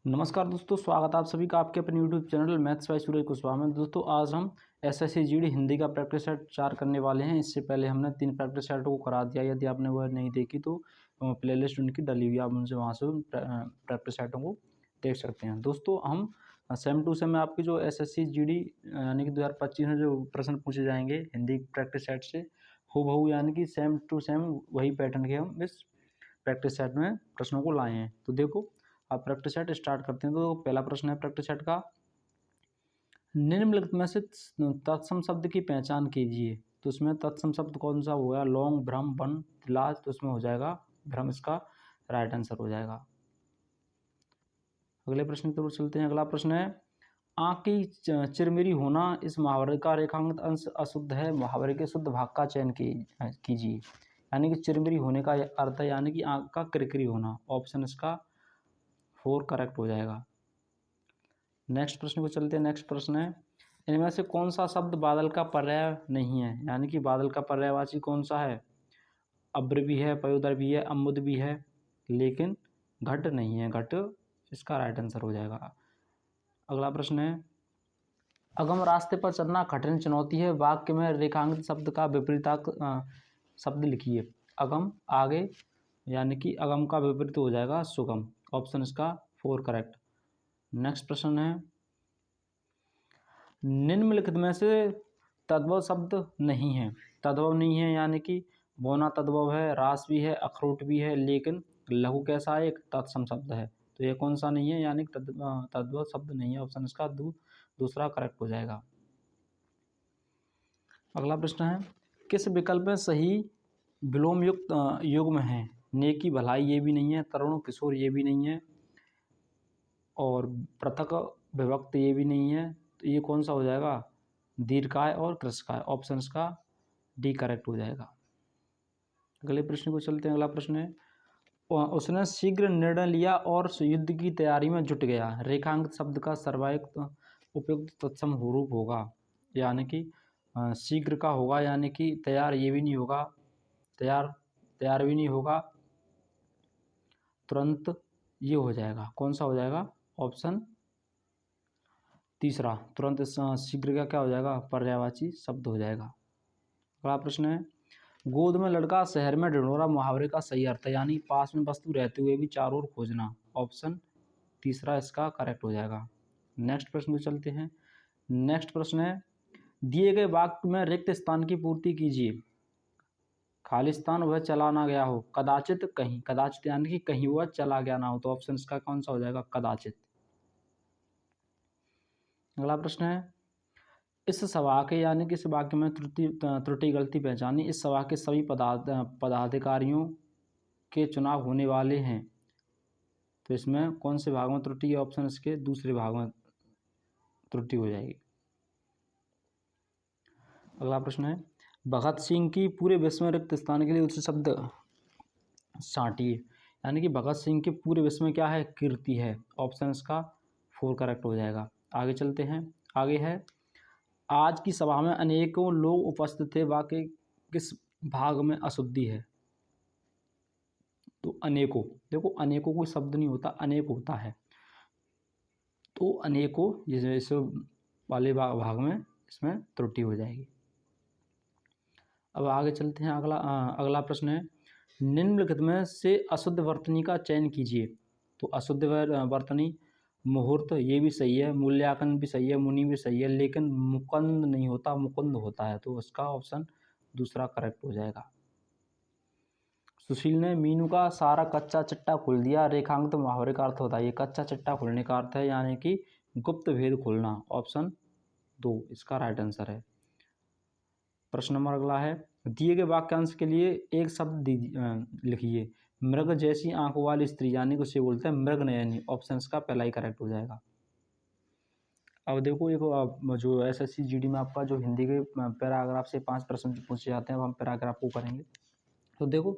नमस्कार दोस्तों, स्वागत है आप सभी का आपके अपने यूट्यूब चैनल मैथ्स बाय सूरज कुशवाहा में। दोस्तों आज हम एसएससी जीडी हिंदी का प्रैक्टिस सेट 4 करने वाले हैं। इससे पहले हमने 3 प्रैक्टिस सेट को करा दिया। यदि आपने वह नहीं देखी तो प्लेलिस्ट उनकी डली हुई है, आप उनसे वहाँ से प्रैक्टिस सेटों को देख सकते हैं। दोस्तों हम सेम टू सेम आपकी जो एसएससी जीडी यानी कि 2025 में जो प्रश्न पूछे जाएंगे हिंदी प्रैक्टिस सेट से हूबहू यानी कि सेम टू सेम वही पैटर्न के हम इस प्रैक्टिस सेट में प्रश्नों को लाए हैं। तो देखो आप प्रैक्टिस सेट स्टार्ट करते हैं। तो पहला प्रश्न है प्रैक्टिस सेट का, निम्नलिखित में से तत्सम शब्द की पहचान कीजिए। तो इसमें तत्सम शब्द कौन सा होगा? लौंग, भ्रम, वन, लाज। तो इसमें हो जाएगा भ्रम, इसका राइट आंसर हो जाएगा। अगले प्रश्न की तरफ चलते हैं। अगला प्रश्न है, आँख की चिरमिरी होना इस मुहावरे का रेखांकित अंश अशुद्ध है। मुहावरे के शुद्ध भाग का चयन कीजिए। यानी कि चिरमिरी होने का अर्थ है यानी कि आँख का किरकिरी होना। ऑप्शन इसका 4 करेक्ट हो जाएगा। नेक्स्ट प्रश्न को चलते हैं। नेक्स्ट प्रश्न है, इनमें से कौन सा शब्द बादल का पर्याय नहीं है? यानी कि बादल का पर्यायवाची कौन सा है? अब्र भी है, पयोदर भी है, अम्बुद भी है, लेकिन घट नहीं है। घट इसका राइट आंसर हो जाएगा। अगला प्रश्न है, अगम रास्ते पर चलना कठिन चुनौती है। वाक्य में रेखांकित शब्द का विपरीतार्थ शब्द लिखिए। अगम आगे यानी कि अगम का विपरीत हो जाएगा सुगम। ऑप्शन इसका 4 करेक्ट। नेक्स्ट प्रश्न है, निम्नलिखित में से तद्भव शब्द नहीं है। तद्भव नहीं है यानी कि बोना तद्भव है, रास भी है, अखरोट भी है, लेकिन लघु कैसा है? एक तत्सम शब्द है। तो ये कौन सा नहीं है? यानी कि तद्भव शब्द नहीं है। ऑप्शन इसका दूसरा करेक्ट हो जाएगा। अगला प्रश्न है, किस विकल्प में सही विलोम युक्त युग्म है? नेकी भलाई ये भी नहीं है, तरुण किशोर ये भी नहीं है, और पृथक विभक्त ये भी नहीं है। तो ये कौन सा हो जाएगा? दीर्घाय और कृशकाय। ऑप्शन का डी करेक्ट हो जाएगा। अगले प्रश्न को चलते हैं। अगला प्रश्न है, उसने शीघ्र निर्णय लिया और युद्ध की तैयारी में जुट गया। रेखांकित शब्द का सर्वाधिक उपयुक्त तत्सम रूप होगा। यानी कि शीघ्र का होगा, यानी कि तैयार ये भी नहीं होगा, तैयार भी नहीं होगा, तुरंत ये हो जाएगा। कौन सा हो जाएगा? ऑप्शन तीसरा, तुरंत शीघ्र का क्या हो जाएगा? पर्यायवाची शब्द हो जाएगा। अगला प्रश्न है, गोद में लड़का शहर में ढिंढोरा मुहावरे का सही अर्थ है। यानी पास में वस्तु रहते हुए भी चारों ओर खोजना। ऑप्शन तीसरा इसका करेक्ट हो जाएगा। नेक्स्ट प्रश्न पे चलते हैं। नेक्स्ट प्रश्न है, दिए गए वाक्य में रिक्त स्थान की पूर्ति कीजिए। खाली स्थान वह चला ना गया हो, कदाचित कहीं। कदाचित यानी कि कहीं वह चला गया ना हो। तो ऑप्शन इसका कौन सा हो जाएगा? कदाचित। अगला प्रश्न है, इस सवाक्य यानी कि इस वाक्य में त्रुटि गलती पहचानी। इस सवाक्य के सभी पदाधिकारियों के चुनाव होने वाले हैं। तो इसमें कौन से भाग में त्रुटि है? ऑप्शन इसके दूसरे भाग में त्रुटि हो जाएगी। अगला प्रश्न है, भगत सिंह की पूरे विश्व में रिक्त स्थान के लिए उचित शब्द छांटिए। यानी कि भगत सिंह के पूरे विश्व में क्या है? कीर्ति है। ऑप्शन इसका 4 करेक्ट हो जाएगा। आगे चलते हैं। आगे है, आज की सभा में अनेकों लोग उपस्थित थे। वाक्य किस भाग में अशुद्धि है? तो अनेकों, देखो अनेकों कोई शब्द नहीं होता, अनेक होता है। तो अनेकों जैसे वाले भाग में इसमें त्रुटि हो जाएगी। अब आगे चलते हैं। अगला प्रश्न है, निम्नलिखित में से अशुद्ध वर्तनी का चयन कीजिए। तो अशुद्ध वर्तनी मुहूर्त ये भी सही है, मूल्यांकन भी सही है, मुनि भी सही है, लेकिन मुकुंद नहीं होता, मुकुंद होता है। तो उसका ऑप्शन दूसरा करेक्ट हो जाएगा। सुशील ने मीनू का सारा कच्चा चिट्टा खोल दिया। रेखांकित मुहावरे का अर्थ होता है, ये कच्चा चिट्टा खोलने का अर्थ है यानी कि गुप्त भेद खोलना। ऑप्शन 2 इसका राइट आंसर है। प्रश्न नंबर अगला है, दिए गए वाक्यांश के लिए एक शब्द लिखिए। मृग जैसी आंखों वाली स्त्री, यानी कि उसे बोलते हैं मृग नयनी। ऑप्शन का पहला ही करेक्ट हो जाएगा। अब देखो एक जो एसएससी जीडी में आपका जो हिंदी के पैराग्राफ से 5 प्रश्न पूछे जाते हैं, अब हम पैराग्राफ को करेंगे। तो देखो,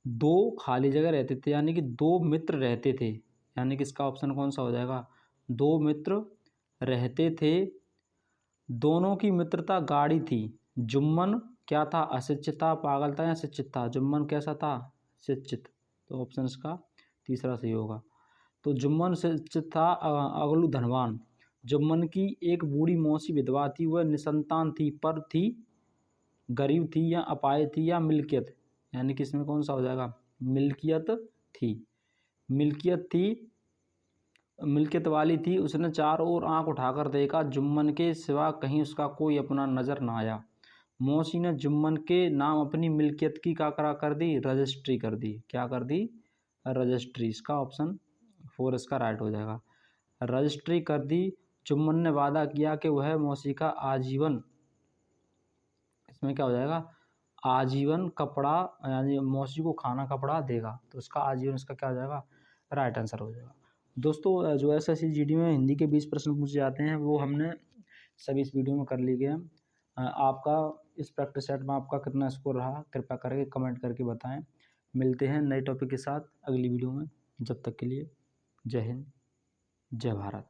2 खाली जगह रहते थे, यानी कि 2 मित्र रहते थे। यानी कि इसका ऑप्शन कौन सा हो जाएगा? 2 मित्र रहते थे, दोनों की मित्रता गाढ़ी थी। जुम्मन क्या था? अशिक्षित था, पागल था या शिक्षित था? जुम्मन कैसा था? शिक्षित। तो ऑप्शन इसका तीसरा सही होगा। तो जुम्मन शिक्षित था, अगलू धनवान। जुम्मन की एक बूढ़ी मौसी विधवा थी, वह निसंतान थी, पर थी गरीब थी या अपाय थी या मिल्कियत, यानी कि इसमें कौन सा हो जाएगा, मिल्कियत थी। मिल्कियत थी, मिल्कियत वाली थी। उसने चारों ओर आंख उठाकर देखा, जुम्मन के सिवा कहीं उसका कोई अपना नजर ना आया। मौसी ने जुम्मन के नाम अपनी मिल्कियत की क्या कर दी, रजिस्ट्री कर दी। क्या कर दी, रजिस्ट्री। इसका ऑप्शन 4 इसका राइट हो जाएगा, रजिस्ट्री कर दी। जुम्मन ने वादा किया कि वह मौसी का आजीवन, इसमें क्या हो जाएगा, आजीवन कपड़ा, यानी मौसी को खाना कपड़ा देगा। तो इसका आजीवन, इसका क्या हो जाएगा, राइट आंसर हो जाएगा। दोस्तों जो एसएससी जीडी में हिंदी के 20 प्रश्न पूछे जाते हैं वो हमने सभी इस वीडियो में कर लिए गए हैं। आपका इस प्रैक्टिस सेट में आपका कितना स्कोर रहा, कृपया करके कमेंट करके बताएं। मिलते हैं नए टॉपिक के साथ अगली वीडियो में। जब तक के लिए जय हिंद, जय भारत।